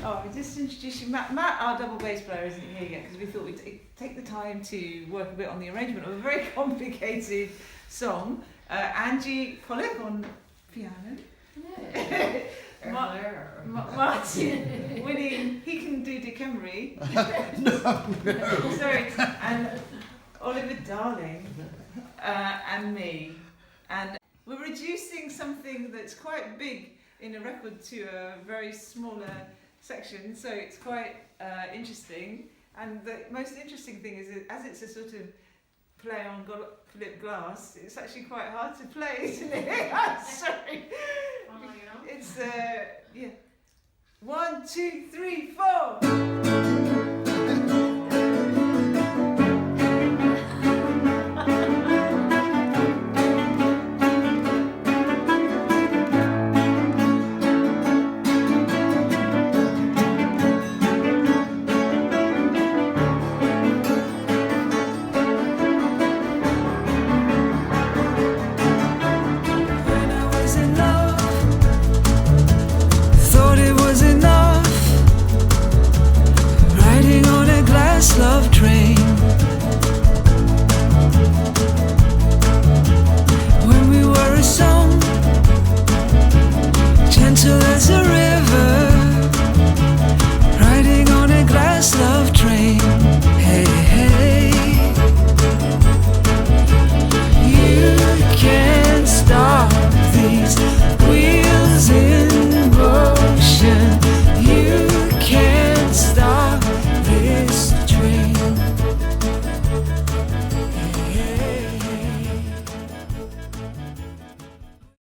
Oh, just introduce you. Matt, our double bass player, isn't here yet because we thought we'd take the time to work a bit on the arrangement of a very complicated song. Angie, Pollock on piano. Martin, Winnie, he can do Decameron. No. Sorry, and Oliver Darling, and me. And we're reducing something that's quite big in a record to a very smaller section, so it's quite interesting. And the most interesting thing is that as it's a sort of play on Philip Glass, it's actually quite hard to play, isn't it? I'm sorry. It's, yeah. 1, 2, 3, 4.